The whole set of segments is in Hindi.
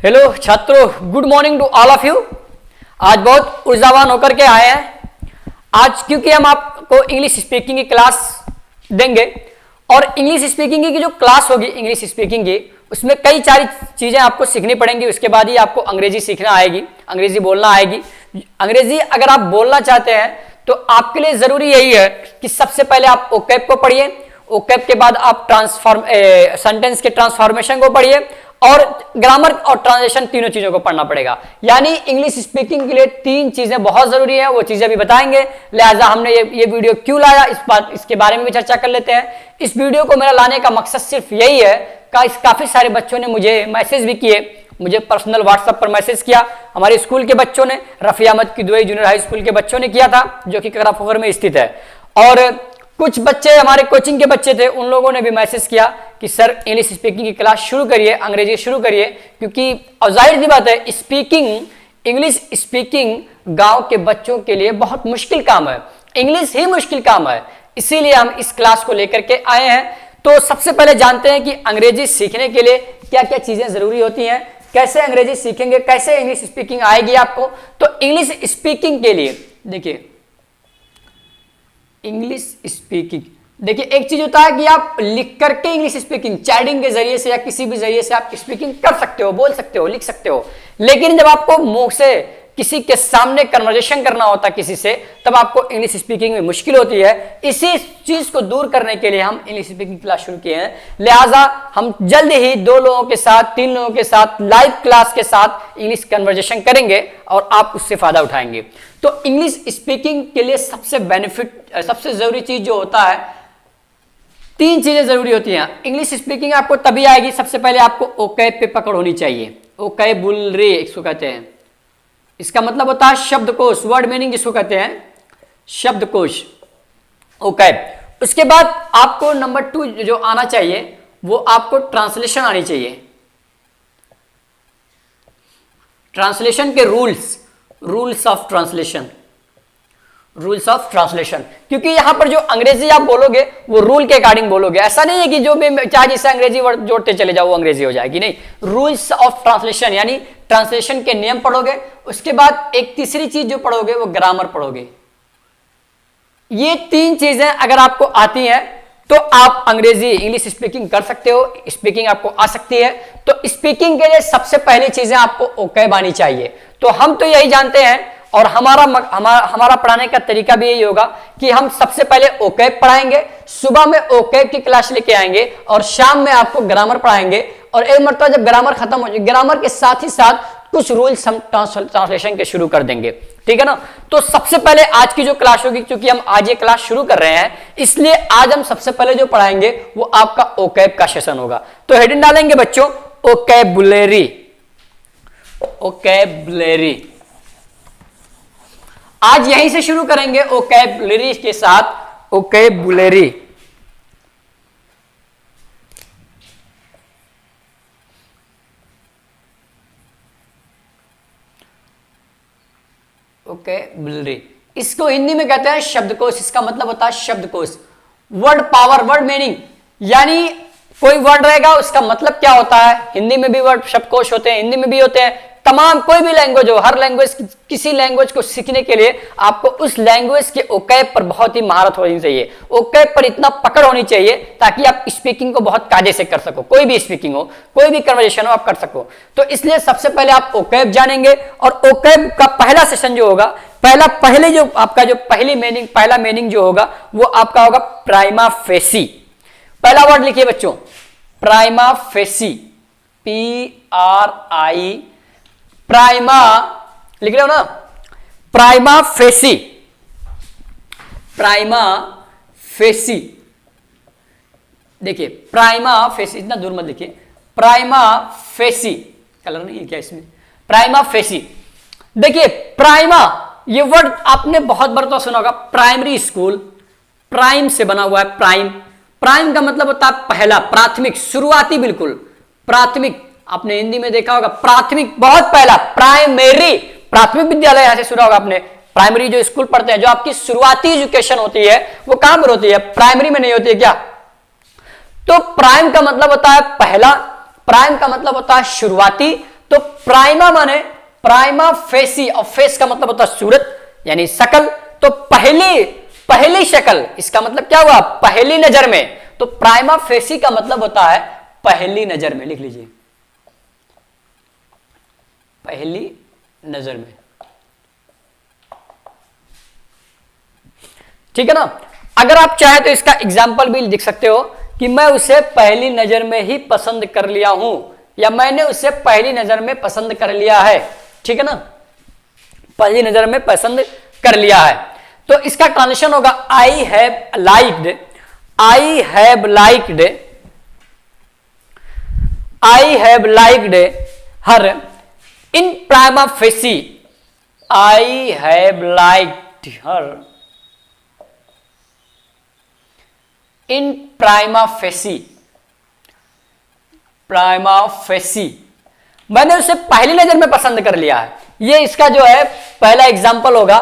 हेलो छात्रों, good morning to all of you. आज बहुत ऊर्जावान होकर के आए हैं। आज क्योंकि हम आपको इंग्लिश स्पीकिंग की क्लास देंगे और इंग्लिश स्पीकिंग की जो क्लास होगी इंग्लिश स्पीकिंग की, उसमें कई सारी चीजें आपको सीखनी पड़ेंगी। उसके बाद ही आपको अंग्रेजी सीखना आएगी, अंग्रेजी बोलना आएगी। अंग्रेजी अगर आप बोलना चाहते हैं तो आपके लिए जरूरी यही है कि सबसे पहले आप ओकैब को पढ़िए, ओकैब के बाद आप सेंटेंस के ट्रांसफॉर्मेशन को पढ़िए और ग्रामर और ट्रांसलेशन, तीनों चीजों को पढ़ना पड़ेगा। यानी इंग्लिश स्पीकिंग के लिए तीन चीजें बहुत जरूरी है, वो चीजें भी बताएंगे। लिहाजा हमने ये वीडियो क्यों लाया, इसके बारे में भी चर्चा कर लेते हैं। इस वीडियो को मेरा लाने का मकसद सिर्फ यही है कि काफी सारे बच्चों ने मुझे मैसेज भी किए, मुझे पर्सनल व्हाट्सएप पर मैसेज किया। हमारे स्कूल के बच्चों ने, Rafi Ahmed Kidwai junior high school के बच्चों ने किया था, जो कि कराफोगर में स्थित है। और कुछ बच्चे हमारे कोचिंग के बच्चे थे, उन लोगों ने भी मैसेज किया कि सर इंग्लिश स्पीकिंग की क्लास शुरू करिए, अंग्रेजी शुरू करिए, क्योंकि जाहिर सी बात है इंग्लिश स्पीकिंग गांव के बच्चों के लिए बहुत मुश्किल काम है। इंग्लिश ही मुश्किल काम है, इसीलिए हम इस क्लास को लेकर के आए हैं। तो सबसे पहले जानते हैं कि अंग्रेजी सीखने के लिए क्या क्या चीजें जरूरी होती हैं, कैसे अंग्रेजी सीखेंगे, कैसे इंग्लिश स्पीकिंग आएगी आपको। तो इंग्लिश स्पीकिंग के लिए देखिए, इंग्लिश स्पीकिंग देखिए, एक चीज होता है कि आप लिख करके इंग्लिश स्पीकिंग चैटिंग के जरिए से या किसी भी जरिए से आप स्पीकिंग कर सकते हो, बोल सकते हो, लिख सकते हो। लेकिन जब आपको मुंह से किसी के सामने कन्वर्सेशन करना होता है किसी से, तब आपको इंग्लिश स्पीकिंग में मुश्किल होती है। इसी चीज को दूर करने के लिए हम इंग्लिश स्पीकिंग क्लास शुरू किए हैं। लिहाजा हम जल्द ही 2 लोगों के साथ, 3 लोगों के साथ लाइव क्लास के साथ इंग्लिश कन्वर्सेशन करेंगे और आप उससे फायदा उठाएंगे। तो इंग्लिश स्पीकिंग के लिए सबसे जरूरी चीज जो होता है, 3 चीजें जरूरी होती हैं। इंग्लिश स्पीकिंग आपको तभी आएगी, सबसे पहले आपको ओकैब पे पकड़ होनी चाहिए। ओकैबुलरी इसको कहते हैं, इसका मतलब होता है शब्दकोश, वर्ड मीनिंग जिसको कहते हैं शब्दकोश, ओकैब। उसके बाद आपको नंबर 2 जो आना चाहिए, वो आपको ट्रांसलेशन आनी चाहिए। ट्रांसलेशन के रूल्स ऑफ ट्रांसलेशन, क्योंकि यहां पर जो अंग्रेजी आप बोलोगे वो रूल के अकॉर्डिंग बोलोगे। ऐसा नहीं है कि जो भी चाहे जिससे अंग्रेजी वर्ड जोड़ते चले जाओ वो अंग्रेजी हो जाएगी, नहीं। रूल्स ऑफ ट्रांसलेशन यानी ट्रांसलेशन के नियम पढ़ोगे। उसके बाद एक तीसरी चीज जो पढ़ोगे वो ग्रामर पढ़ोगे। ये 3 चीजें अगर आपको आती हैं तो आप अंग्रेजी इंग्लिश स्पीकिंग कर सकते हो, स्पीकिंग आपको आ सकती है। तो स्पीकिंग के लिए सबसे पहली चीजें आपको ओकैब आनी चाहिए। तो हम तो यही जानते हैं और हमारा पढ़ाने का तरीका भी यही होगा कि हम सबसे पहले ओकैब पढ़ाएंगे, सुबह में ओकैब की क्लास लेके आएंगे और शाम में आपको ग्रामर पढ़ाएंगे। और एक मरतबा जब ग्रामर खत्म हो जाए, ग्रामर के साथ ही साथ कुछ रूल्स हम ट्रांसलेशन के शुरू कर देंगे, ठीक है ना। तो सबसे पहले आज की जो क्लास होगी, क्योंकि हम आज ये क्लास शुरू कर रहे हैं, इसलिए आज हम सबसे पहले जो पढ़ाएंगे वो आपका ओकैब का सेशन होगा। तो हेडिंग डालेंगे बच्चों, ओकैबुलरी। आज यहीं से शुरू करेंगे ओकैबुलरी के साथ, ओकैबुलरी। ओकैबुलरी, इसको हिंदी में कहते हैं शब्दकोश। इसका मतलब होता है शब्दकोश, वर्ड पावर, वर्ड मीनिंग। यानी कोई वर्ड रहेगा उसका मतलब क्या होता है। हिंदी में भी वर्ड शब्दकोश होते हैं, हिंदी में भी होते हैं, तमाम कोई भी लैंग्वेज हो, हर लैंग्वेज, किसी लैंग्वेज को सीखने के लिए आपको उस लैंग्वेज के ओकैब पर बहुत ही महारत होनी चाहिए, ओकैब पर इतना पकड़ होनी चाहिए ताकि आप स्पीकिंग को बहुत कायदे से कर सको। कोई भी स्पीकिंग हो, कोई भी कन्वर्सेशन हो, आप कर सको। तो इसलिए सबसे पहले आप ओकैब जानेंगे और ओकैब का पहला सेशन जो होगा, पहला मीनिंग जो होगा वो आपका होगा प्राइमा फेसी। पहला वर्ड लिखिए बच्चों, प्राइमा फेसी, PRI, प्राइमा लिख रहे हो ना, प्राइमा फेसी, प्राइमा फेसी। देखिए प्राइमा फेसी, इतना दूर मत लिखिए, प्राइमा फेसी, कलर नहीं है क्या इसमें, प्राइमा फेसी। देखिए प्राइमा, ये वर्ड आपने बहुत बार तो सुना होगा, प्राइमरी स्कूल, प्राइम से बना हुआ है, प्राइम का मतलब होता है पहला, प्राथमिक, शुरुआती, बिल्कुल प्राथमिक। आपने हिंदी में देखा होगा प्राथमिक, बहुत पहला, प्राइमरी, प्राथमिक विद्यालय, यहां से सुना होगा आपने। प्राइमरी जो स्कूल पढ़ते हैं, जो आपकी शुरुआती एजुकेशन होती है, वो कहां पर होती है, प्राइमरी में नहीं होती है क्या। तो प्राइम का मतलब होता है पहला, प्राइम का मतलब होता है शुरुआती, तो प्राइमा माने प्राइमा फेसी, और फेस का मतलब होता है सूरत यानी शकल। तो पहली शक्ल, इसका मतलब क्या हुआ? पहली नजर में। तो प्राइमा फेसी का मतलब होता है पहली नजर में, लिख लीजिए पहली नजर में। ठीक है ना। अगर आप चाहें तो इसका एग्जाम्पल भी लिख सकते हो कि मैं उसे पहली नजर में ही पसंद कर लिया हूं, या मैंने उसे पहली नजर में पसंद कर लिया है। ठीक है ना, पहली नजर में पसंद कर लिया है। तो इसका ट्रांसलेशन होगा I have liked, I have liked, I have liked her in prima facie, I have liked her in prima facie, prima facie, मैंने उसे पहली नजर में पसंद कर लिया है। ये इसका जो है पहला एग्जाम्पल होगा।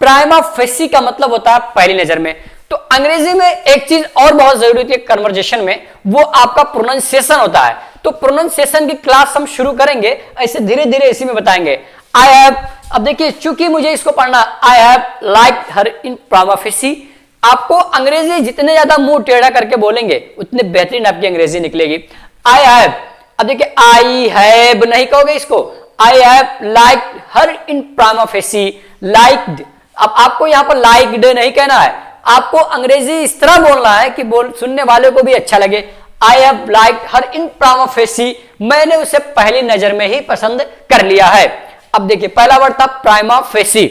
प्राइमा फेसी का मतलब होता है पहली नजर में। तो अंग्रेजी में एक चीज और बहुत जरूरी होती है कन्वर्जेशन में, वो आपका प्रोनाउंसिएशन होता है। तो प्रोनाउंसिएशन की क्लास हम शुरू करेंगे, ऐसे धीरे धीरे इसी में बताएंगे। आई हैव, अब देखिए चूंकि मुझे इसको पढ़ना, I have like her in prima facie. आपको अंग्रेजी जितने ज्यादा मुंह टेढ़ा करके बोलेंगे उतने बेहतरीन आपकी अंग्रेजी निकलेगी। आई हैव, अब देखिए आई हैव नहीं कहोगे इसको, I have liked her in prima facie, liked. अब आपको यहां पर लाइक्ड नहीं कहना है, आपको अंग्रेजी इस तरह बोलना है कि सुनने वाले को भी अच्छा लगे। I have liked her in prima facie, मैंने उसे पहली नजर में ही पसंद कर लिया है। अब देखिए पहला वर्ड था प्राइमा फेसी,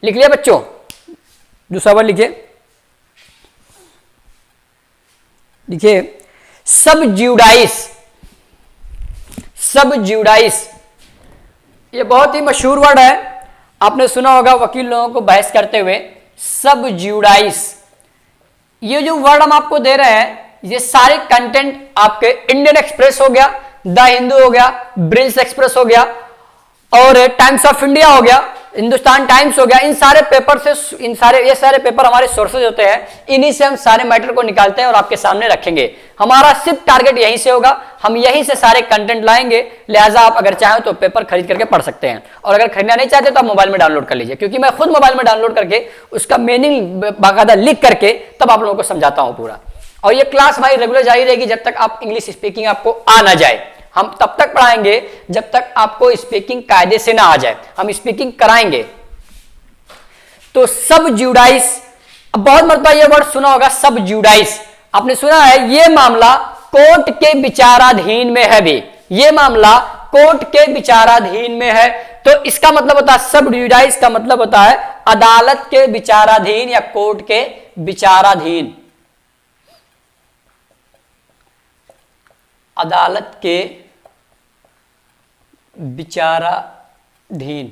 लिख लिया बच्चों। दूसरा वर्ड लिखिए, देखिए सबज्यूडाइस, सबज्यूडाइस ये बहुत ही मशहूर वर्ड है, आपने सुना होगा वकील लोगों को बहस करते हुए। सबज्यूडाइस, ये जो वर्ड हम आपको दे रहे हैं ये सारे कंटेंट आपके इंडियन एक्सप्रेस हो गया, द हिंदू हो गया, ब्रिल्स एक्सप्रेस हो गया, और टाइम्स ऑफ इंडिया हो गया, हिंदुस्तान टाइम्स हो गया। इन सारे पेपर से, ये सारे पेपर हमारे सोर्सेज होते हैं, इन्हीं से हम सारे मैटर को निकालते हैं और आपके सामने रखेंगे। हमारा सिर्फ टारगेट यहीं से होगा, हम यहीं से सारे कंटेंट लाएंगे। लिहाजा आप अगर चाहें तो पेपर खरीद करके पढ़ सकते हैं, और अगर खरीदना नहीं चाहते तो आप मोबाइल में डाउनलोड कर लीजिए, क्योंकि मैं खुद मोबाइल में डाउनलोड करके उसका मीनिंग बाकायदा लिख करके तब आप लोगों को समझाता हूं पूरा। और ये क्लास भाई रेगुलर जारी रहेगी जब तक आप इंग्लिश स्पीकिंग आपको आ ना जाए। हम तब तक पढ़ाएंगे जब तक आपको स्पीकिंग कायदे से ना आ जाए, हम स्पीकिंग कराएंगे। तो सबज्यूडाइस, अब बहुत मरतबा ये वर्ड सुना होगा सबज्यूडाइस, आपने सुना है। ये मामला कोर्ट के विचाराधीन में है भी, ये मामला कोर्ट के विचाराधीन में है। तो इसका मतलब होता है सबज्यूडाइस का मतलब होता है अदालत के विचाराधीन या कोर्ट के विचाराधीन, अदालत के विचाराधीन।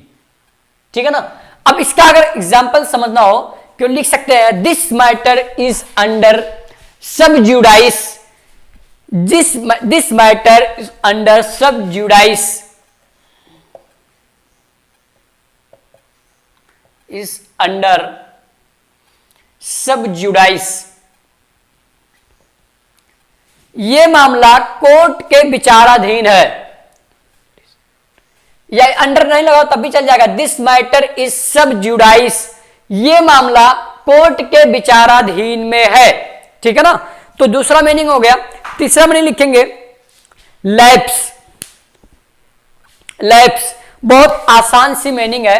ठीक है ना। अब इसका अगर एग्जाम्पल समझना हो क्यों लिख सकते हैं, this matter is under sub judice, this matter is under sub judice, is under sub judice. यह मामला कोर्ट के विचाराधीन है, या अंडर नहीं लगाओ तब भी चल जाएगा। दिस मैटर इज सबज्यूडाइस, यह मामला कोर्ट के विचाराधीन में है। ठीक है ना। तो दूसरा मीनिंग हो गया। तीसरा मीनिंग लिखेंगे लैप्स, लैप्स बहुत आसान सी मीनिंग है।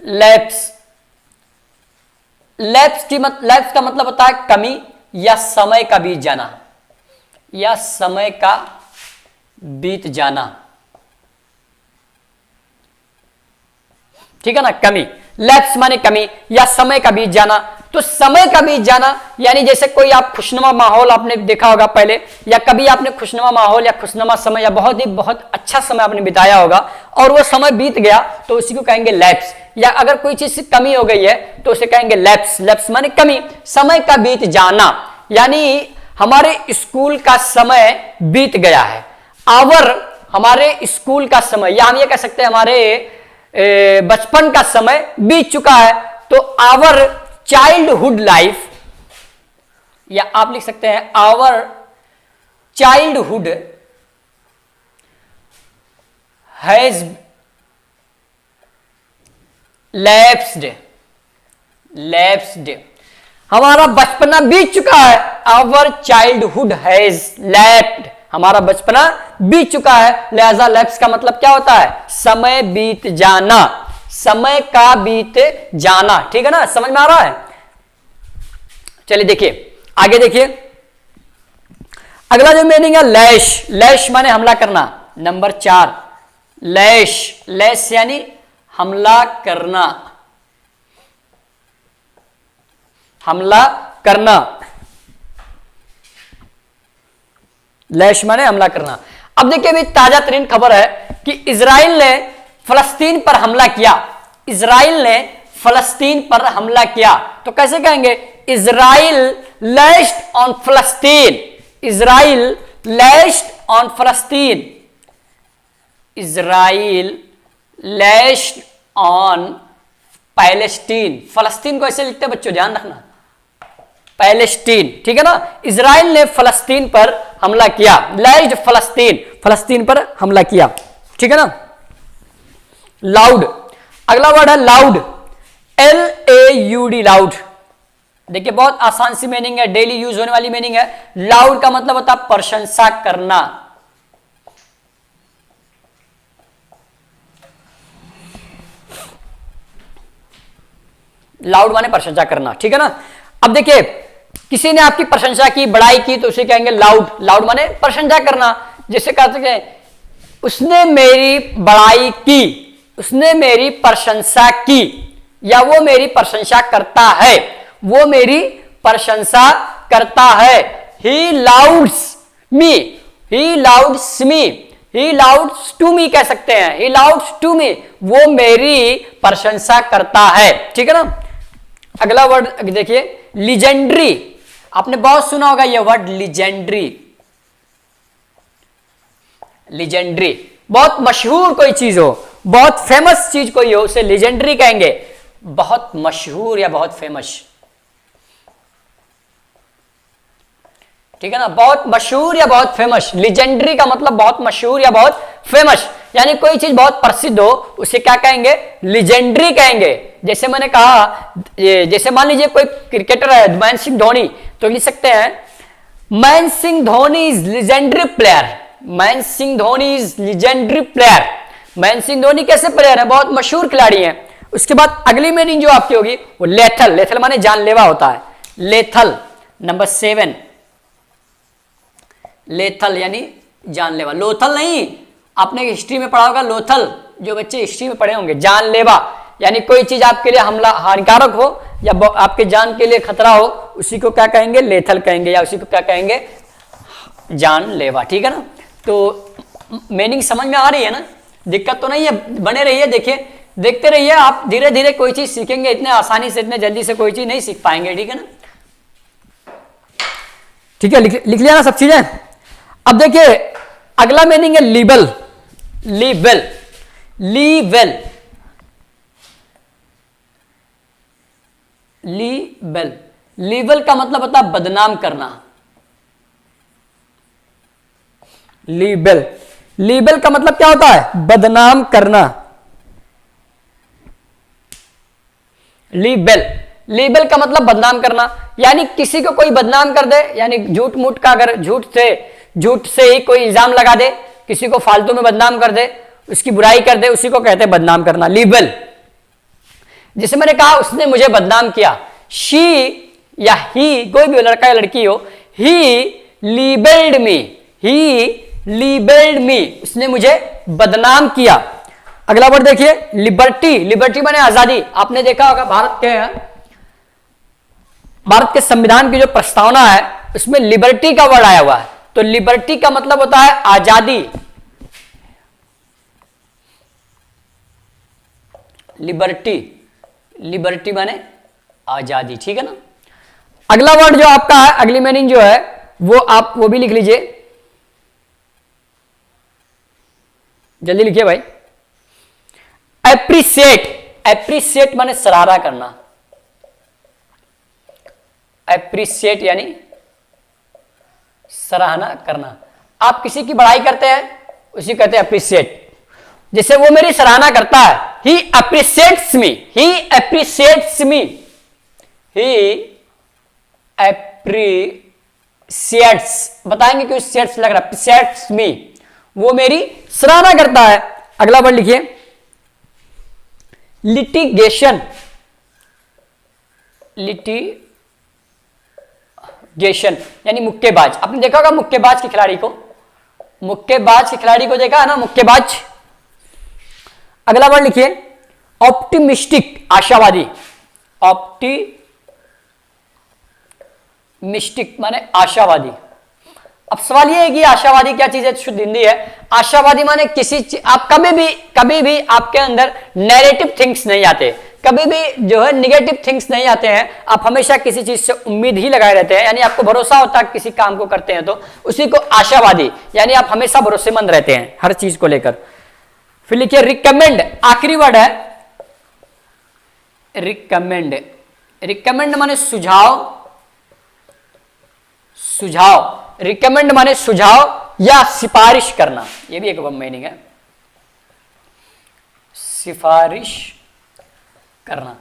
लैप्स, लैप्स का मतलब होता है कमी या समय का बीत जाना, या समय का बीत जाना। ठीक है ना। कमी, लैप्स माने कमी या समय का बीत जाना। तो समय का बीत जाना यानी जैसे कोई आप खुशनुमा माहौल आपने देखा होगा पहले, या कभी आपने खुशनुमा माहौल या खुशनुमा समय या बहुत अच्छा समय आपने बिताया होगा और वो समय बीत गया तो उसी को कहेंगे लैप्स। या अगर कोई चीज से कमी हो गई है तो उसे कहेंगे लैप्स। लैप्स माने कमी, समय का बीत जाना, यानी हमारे स्कूल का समय बीत गया है। आवर हमारे स्कूल का समय, या हम ये कह सकते हैं हमारे बचपन का समय बीत चुका है। तो आवर चाइल्डहुड लाइफ, या आप लिख सकते हैं आवर चाइल्डहुड हैज लैप्स्ड, हमारा बचपना बीत चुका है। आवर चाइल्डहुड हैज लैप्ड, हमारा बचपना बीत चुका है। लिहाजा लैप्स का मतलब क्या होता है? समय बीत जाना, समय का बीत जाना। ठीक है ना, समझ में आ रहा है? चलिए देखिए आगे देखिए, अगला जो मीनिंग है लैश, लैश माने हमला करना। नंबर 4 लैश, लैश यानी हमला करना, हमला करना, लैश माने हमला करना। अब देखिए अभी ताजा तरीन खबर है कि इजराइल ने फलस्तीन पर हमला किया। इजराइल ने फलस्तीन पर हमला किया, तो कैसे कहेंगे? इजराइल लैश्ड ऑन फलस्तीन, इजराइल लैश्ड ऑन फलस्तीन, इजराइल लैश्ड ऑन पैलेस्टीन। फलस्तीन को ऐसे लिखते हैं बच्चों, ध्यान रखना, पैलेस्टीन। ठीक है ना, इजराइल ने फलस्तीन पर हमला किया, लैश्ड फलस्तीन, फलस्तीन पर हमला किया। ठीक है ना। लाउड, अगला वर्ड है लाउड, LAUD, लाउड। देखिए बहुत आसान सी मीनिंग है, डेली यूज होने वाली मीनिंग है। लाउड का मतलब होता है प्रशंसा करना, लाउड माने प्रशंसा करना। ठीक है ना। अब देखिए किसी ने आपकी प्रशंसा की, बड़ाई की, तो उसे कहेंगे लाउड, लाउड माने प्रशंसा करना। जैसे कहते हैं उसने मेरी बड़ाई की, उसने मेरी प्रशंसा की, या वो मेरी प्रशंसा करता है, वो मेरी प्रशंसा करता है। ही लाउड्स मी, ही लाउड्स मी, ही लाउड्स टू मी कह सकते हैं, ही लाउड्स टू मी, वो मेरी प्रशंसा करता है। ठीक है ना। अगला वर्ड देखिए लीजेंडरी, आपने बहुत सुना होगा ये वर्ड लीजेंडरी, लीजेंडरी, बहुत मशहूर कोई चीज हो, बहुत फेमस चीज कोई हो, उसे लीजेंडरी कहेंगे, बहुत मशहूर या बहुत फेमस। ठीक है ना, बहुत मशहूर या बहुत फेमस। लीजेंडरी का मतलब बहुत मशहूर या बहुत फेमस, यानी कोई चीज बहुत प्रसिद्ध हो उसे क्या कहेंगे? लीजेंडरी कहेंगे। जैसे मैंने कहा, जैसे मान लीजिए कोई क्रिकेटर है महेंद्र सिंह धोनी, तो लिख सकते हैं Mahendra Singh Dhoni is legendary player, Mahendra Singh Dhoni is legendary player. Mahendra Singh Dhoni कैसे प्लेयर है? बहुत मशहूर खिलाड़ी हैं। उसके बाद अगली मीनिंग जो आपकी होगी वो लेथल, लेथल माने जानलेवा होता है, लेथल। नंबर 7 लेथल यानी जानलेवा, लोथल नहीं, आपने हिस्ट्री में पढ़ा होगा लोथल, जो बच्चे हिस्ट्री में पढ़े होंगे, जानलेवा यानी कोई चीज आपके लिए हमला हानिकारक हो या आपके जान के लिए खतरा हो, उसी को क्या कहेंगे? लेथल कहेंगे, या उसी को क्या कहेंगे? जानलेवा। ठीक है ना। तो मीनिंग समझ में आ रही है ना, दिक्कत तो नहीं है, बने रहिए, देखिए देखते रहिए, आप धीरे धीरे कोई चीज सीखेंगे, इतने आसानी से इतने जल्दी से कोई चीज नहीं सीख पाएंगे। ठीक है ना। ठीक है, लिख लिया ना सब चीजें। अब देखिए अगला मीनिंग है libel, libel, libel, libel, libel का मतलब होता है बदनाम करना, लीबल, लीबल का मतलब क्या होता है? बदनाम करना, लीबल, लीबल का मतलब बदनाम करना, यानी किसी को कोई बदनाम कर दे, यानी झूठ मूठ का, अगर झूठ से ही कोई इल्जाम लगा दे, किसी को फालतू में बदनाम कर दे, उसकी बुराई कर दे, उसी को कहते हैं बदनाम करना, लीबल। जैसे मैंने कहा उसने मुझे बदनाम किया, शी या ही, कोई भी लड़का या लड़की हो, ही लीबल्ड मी, ही लीबल्ड मी, उसने मुझे बदनाम किया। अगला वर्ड देखिए लिबर्टी, लिबर्टी माने आजादी। आपने देखा होगा भारत के संविधान की जो प्रस्तावना है उसमें लिबर्टी का वर्ड आया हुआ है, तो लिबर्टी का मतलब होता है आजादी, लिबर्टी, लिबर्टी माने आजादी। ठीक है ना। अगला वर्ड जो आपका है, अगली मीनिंग जो है वो आप वो भी लिख लीजिए, जल्दी लिखिए भाई। एप्रिसिएट, एप्रिसिएट माने सराहना करना, एप्रिसिएट यानी सराहना करना। आप किसी की बड़ाई करते हैं उसी कहते हैं एप्रिसिएट। जैसे वो मेरी सराहना करता है, ही अप्रिशिएट्स मी, ही अप्रिशिएट्स मी, ही अप्रिशिएट्स, बताएंगे क्यों सेट्स लग रहा है, अप्रिशिएट्स मी, वो मेरी सराहना करता है। अगला वर्ड लिखिए लिटिगेशन, लिटिगेशन यानी मुक्केबाज। आपने देखा होगा मुक्केबाज के खिलाड़ी को, मुक्केबाज के खिलाड़ी को देखा है ना, मुक्केबाज। अगला वर्ड लिखिए ऑप्टिमिस्टिक, आशावादी, ऑप्टिमिस्टिक माने आशावादी। अब सवाल ये है कि आशावादी क्या चीज है, शुद्ध हिंदी है। आशावादी माने किसी आप कभी भी आपके अंदर नेगेटिव थिंग्स नहीं आते, कभी भी जो है निगेटिव थिंग्स नहीं आते हैं। आप हमेशा किसी चीज से उम्मीद ही लगाए रहते हैं, यानी आपको भरोसा होता है किसी काम को करते हैं तो उसी को आशावादी, यानी आप हमेशा भरोसेमंद रहते हैं हर चीज को लेकर। फिर लिखिए रिकमेंड, आखिरी वर्ड है रिकमेंड। रिकमेंड माने सुझाव, सुझाव, रिकमेंड माने सुझाव या सिफारिश करना, यह भी एक मीनिंग है, सिफारिश करना।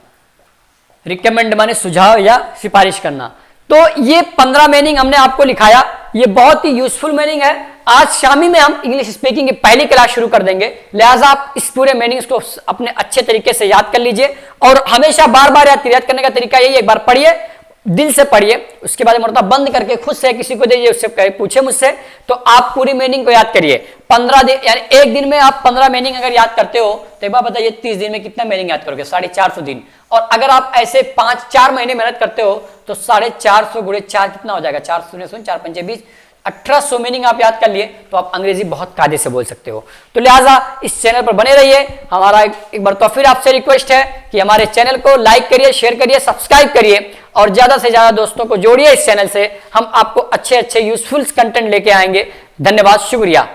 रिकमेंड माने सुझाव या सिफारिश करना। तो ये 15 मीनिंग हमने आपको लिखाया, ये बहुत ही यूजफुल मीनिंग है। आज शामी में हम इंग्लिश स्पीकिंग की पहली क्लास शुरू कर देंगे, लिहाजा आप इस पूरे मीनिंग्स को अपने अच्छे तरीके से याद कर लीजिए और हमेशा बार बार याद करने का तरीका यही, एक बार पढ़िए, दिल से पढ़िए, उसके बाद मरतबा बंद करके खुद से किसी को दीजिए, उससे पूछे मुझसे, तो आप पूरी मीनिंग को याद करिए। 15 दिन यानी एक दिन में आप 15 मीनिंग अगर याद करते हो तो एक बार बताइए 30 दिन में कितना मीनिंग याद करोगे, 450 दिन। और अगर आप ऐसे 5-4 महीने मेहनत करते हो तो 450 गुणे 4 कितना हो जाएगा, 4 शून्य 4 पंचे 20, 1800 मीनिंग आप याद कर लिए तो आप अंग्रेजी बहुत कायदे से बोल सकते हो। तो लिहाजा इस चैनल पर बने रहिए। हमारा एक बार तो फिर आपसे रिक्वेस्ट है कि हमारे चैनल को लाइक करिए, शेयर करिए, सब्सक्राइब करिए और ज्यादा से ज्यादा दोस्तों को जोड़िए इस चैनल से। हम आपको अच्छे यूजफुल कंटेंट लेके आएंगे। धन्यवाद, शुक्रिया।